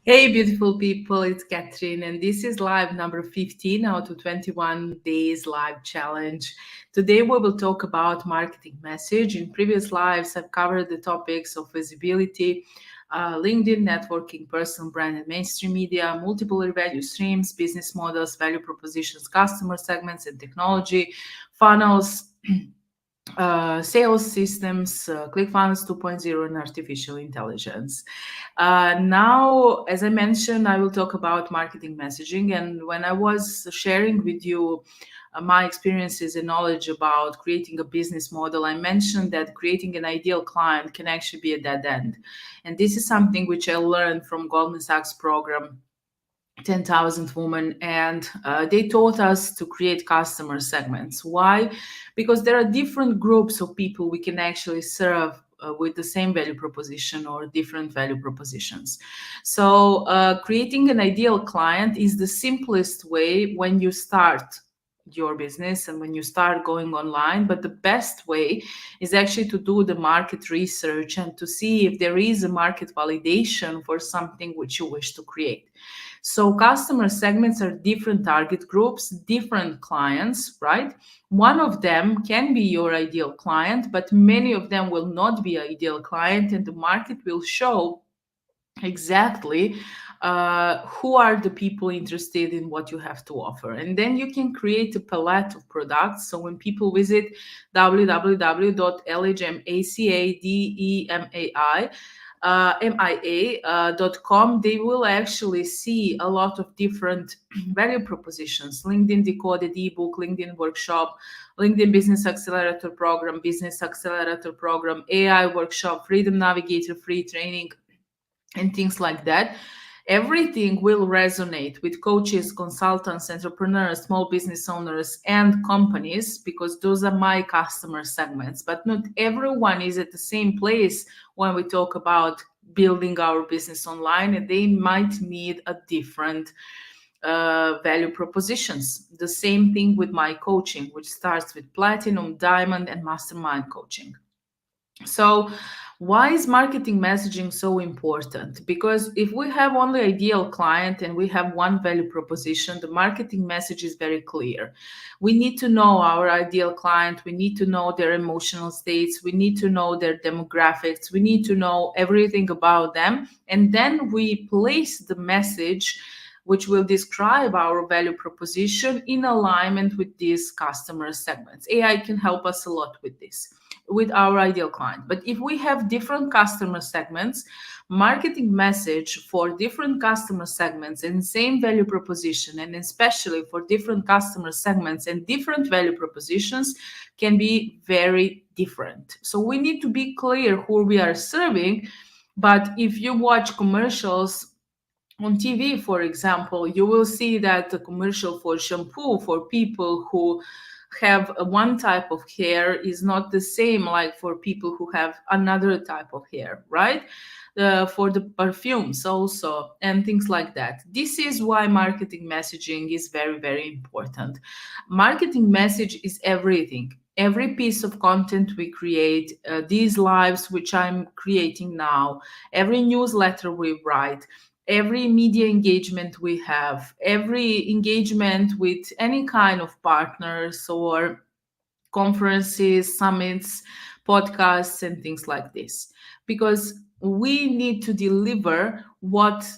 Hey, beautiful people, it's Catherine, and this is live number 15 out of 21 days live challenge. Today, we will talk about marketing message. In previous lives, I've covered the topics of visibility, LinkedIn, networking, personal brand, and mainstream media, multiple revenue streams, business models, value propositions, customer segments, and technology, funnels. Sales systems, ClickFunnels 2.0, and artificial intelligence. Now, as I mentioned, I will talk about marketing messaging. And when I was sharing with you my experiences and knowledge about creating a business model, I mentioned that creating an ideal client can actually be a dead end. And this is something which I learned from Goldman Sachs program 10,000 women, and they taught us to create customer segments. Why? Because there are different groups of people we can actually serve with the same value proposition or different value propositions. So, creating an ideal client is the simplest way when you start your business and when you start going online. But the best way is actually to do the market research and to see if there is a market validation for something which you wish to create. So customer segments are different target groups, different clients, right? One of them can be your ideal client, but many of them will not be ideal client, and the market will show exactly who are the people interested in what you have to offer. And then you can create a palette of products. So when people visit www.lhmacademai MIA.com, they will actually see a lot of different value propositions: LinkedIn Decoded ebook, LinkedIn Workshop, LinkedIn Business Accelerator Program, Business Accelerator Program, AI Workshop, Freedom Navigator, free training, and things like that. Everything will resonate with coaches, consultants, entrepreneurs, small business owners, and companies, because those are my customer segments. But not everyone is at the same place when we talk about building our business online, and they might need a different value propositions. The same thing with my coaching, which starts with platinum, diamond, and mastermind coaching. So, why is marketing messaging so important? Because if we have only ideal client and we have one value proposition, the marketing message is very clear. We need to know our ideal client, we need to know their emotional states, we need to know their demographics, we need to know everything about them, and then we place the message which will describe our value proposition in alignment with these customer segments. AI can help us a lot with this, with our ideal client. But if we have different customer segments, marketing message for different customer segments and same value proposition, and especially for different customer segments and different value propositions, can be very different. So we need to be clear who we are serving. But if you watch commercials on TV, for example, you will see that the commercial for shampoo for people who have one type of hair is not the same like for people who have another type of hair, right? For the perfumes also, and things like that. This is why marketing messaging is very, very important. Marketing message is everything. Every piece of content we create, these lives which I'm creating now, every newsletter we write, every media engagement we have, every engagement with any kind of partners or conferences, summits, podcasts, and things like this. Because we need to deliver what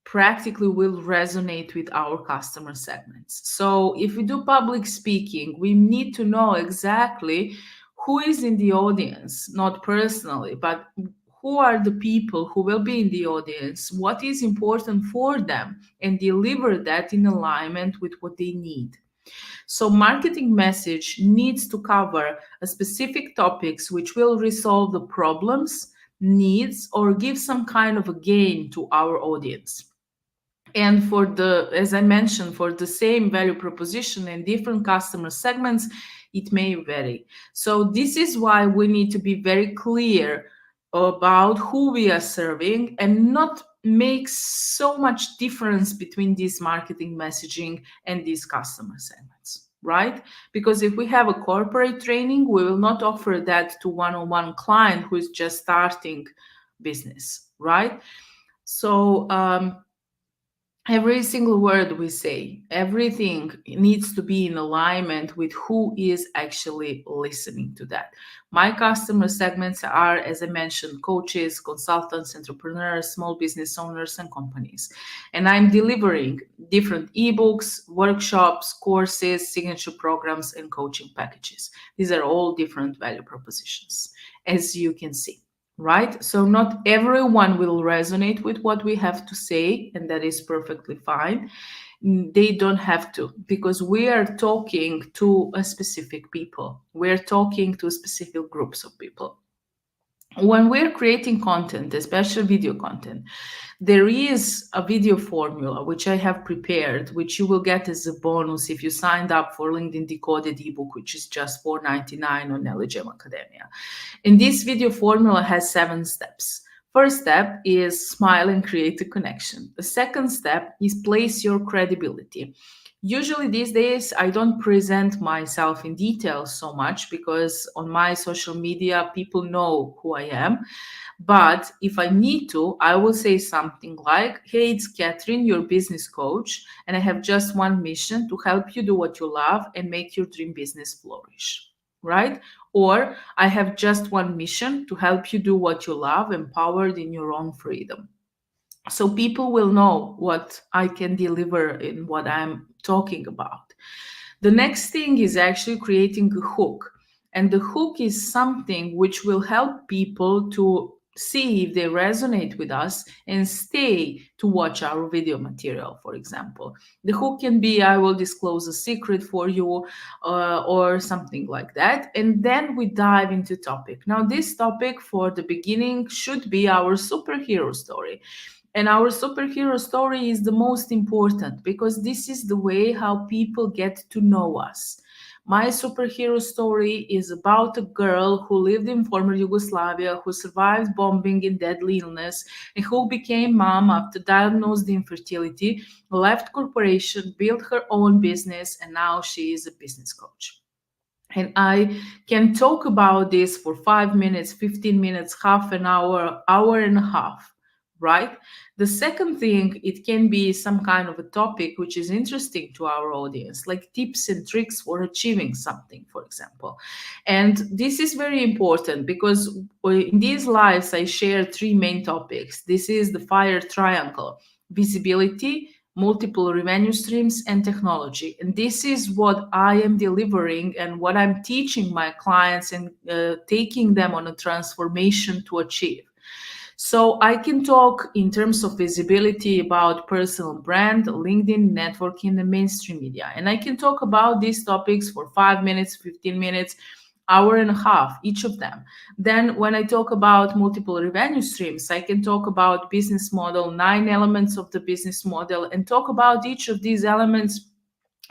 practically will resonate with our customer segments. So if we do public speaking, we need to know exactly who is in the audience, not personally, but who are the people who will be in the audience, what is important for them, and deliver that in alignment with what they need. So marketing message needs to cover a specific topics which will resolve the problems, needs, or give some kind of a gain to our audience. And for the, as I mentioned, for the same value proposition in different customer segments, it may vary. So this is why we need to be very clear about who we are serving and not make so much difference between this marketing messaging and these customer segments, right? Because if we have a corporate training, we will not offer that to one-on-one client who is just starting business, right? So every single word we say, everything needs to be in alignment with who is actually listening to that. My customer segments are, as I mentioned, coaches, consultants, entrepreneurs, small business owners, and companies. And I'm delivering different ebooks, workshops, courses, signature programs, and coaching packages. These are all different value propositions, as you can see, right? So not everyone will resonate with what we have to say, and that is perfectly fine. They don't have to, because we are talking to a specific people. We're talking to specific groups of people. When we're creating content, especially video content, there is a video formula which I have prepared, which you will get as a bonus if you signed up for LinkedIn Decoded ebook, which is just $4.99 on LGM Academia. And this video formula has 7 steps. First step is smile and create a connection. The second step is place your credibility. Usually these days, I don't present myself in detail so much because on my social media, people know who I am. But if I need to, I will say something like, hey, it's Catherine, your business coach, and I have just one mission to help you do what you love and make your dream business flourish, right? Or I have just one mission to help you do what you love, empowered in your own freedom. So people will know what I can deliver in what I'm talking about. The next thing is actually creating a hook. And the hook is something which will help people to see if they resonate with us and stay to watch our video material, for example. The hook can be, I will disclose a secret for you, or something like that. And then we dive into topic. Now, this topic for the beginning should be our superhero story. And our superhero story is the most important because this is the way how people get to know us. My superhero story is about a girl who lived in former Yugoslavia, who survived bombing and deadly illness, and who became mom after diagnosed infertility, left corporation, built her own business, and now she is a business coach. And I can talk about this for 5 minutes, 15 minutes, half an hour, hour and a half, right? The second thing, it can be some kind of a topic which is interesting to our audience, like tips and tricks for achieving something, for example. And this is very important because in these lives, I share 3 main topics. This is the fire triangle: visibility, multiple revenue streams, and technology. And this is what I am delivering and what I'm teaching my clients and taking them on a transformation to achieve. So I can talk in terms of visibility about personal brand, LinkedIn, networking, and mainstream media. And I can talk about these topics for 5 minutes, 15 minutes, hour and a half, each of them. Then when I talk about multiple revenue streams, I can talk about business model, 9 elements of the business model, and talk about each of these elements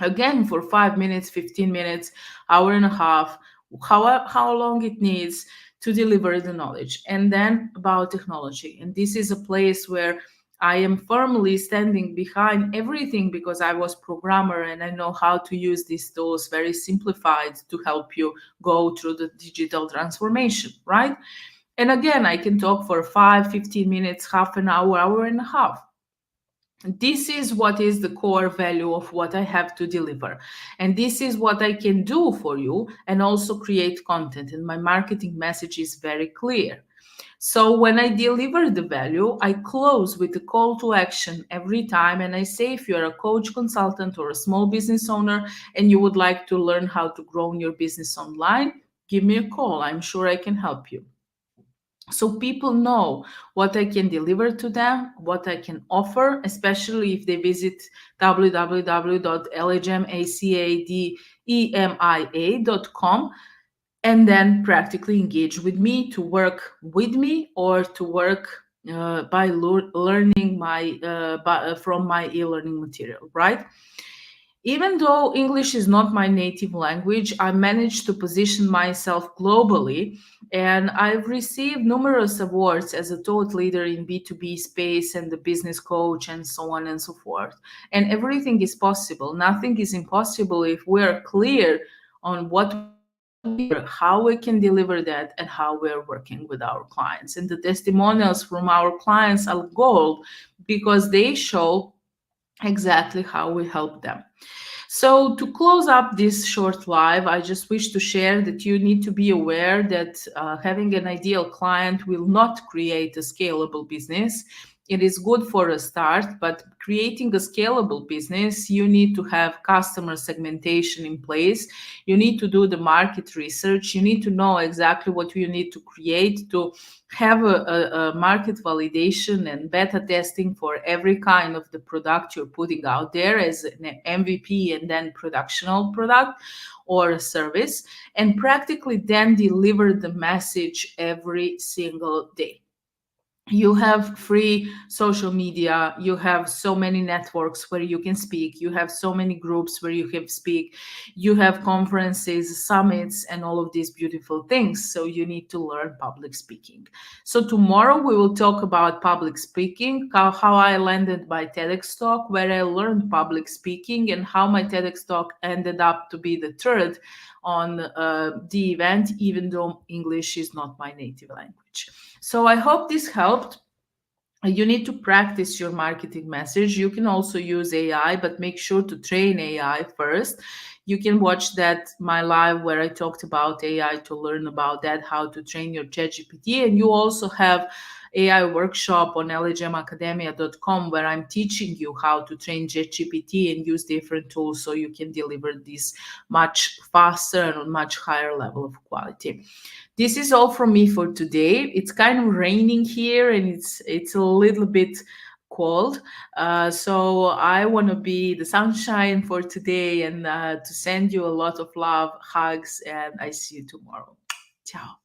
again for 5 minutes, 15 minutes, hour and a half, how long it needs to deliver the knowledge. And then about technology. And this is a place where I am firmly standing behind everything because I was programmer and I know how to use these tools very simplified to help you go through the digital transformation, right? And again, I can talk for 5, 15 minutes, half an hour, hour and a half. This is what is the core value of what I have to deliver. And this is what I can do for you and also create content. And my marketing message is very clear. So when I deliver the value, I close with a call to action every time. And I say, if you're a coach, consultant, or a small business owner, and you would like to learn how to grow your business online, give me a call. I'm sure I can help you. So people know what I can deliver to them, what I can offer, especially if they visit www.lhmacademia.com and then practically engage with me to work with me or to work by learning from my e-learning material, right? Even though English is not my native language, I managed to position myself globally, and I've received numerous awards as a thought leader in B2B space and the business coach and so on and so forth. And everything is possible. Nothing is impossible if we're clear on what we want to how we can deliver that and how we're working with our clients. And the testimonials from our clients are gold because they show exactly how we help them. So, to close up this short live, I just wish to share that you need to be aware that having an ideal client will not create a scalable business. It is good for a start, but creating a scalable business, you need to have customer segmentation in place. You need to do the market research. You need to know exactly what you need to create to have a market validation and beta testing for every kind of the product you're putting out there as an MVP and then productional product or a service, and practically then deliver the message every single day. You have free social media, you have so many networks where you can speak, you have so many groups where you can speak, you have conferences, summits, and all of these beautiful things. So you need to learn public speaking. So tomorrow we will talk about public speaking, how I landed my TEDx talk, where I learned public speaking, and how my TEDx talk ended up to be the third on the event, even though English is not my native language. So I hope this helped. You need to practice your marketing message. You can also use AI, but make sure to train AI first. You can watch that my live where I talked about AI to learn about that, how to train your ChatGPT. And you also have AI workshop on lhmacademia.com where I'm teaching you how to train ChatGPT and use different tools so you can deliver this much faster and on much higher level of quality. This is all from me for today. It's kind of raining here and it's a little bit cold. So I want to be the sunshine for today and to send you a lot of love, hugs, and I see you tomorrow. Ciao.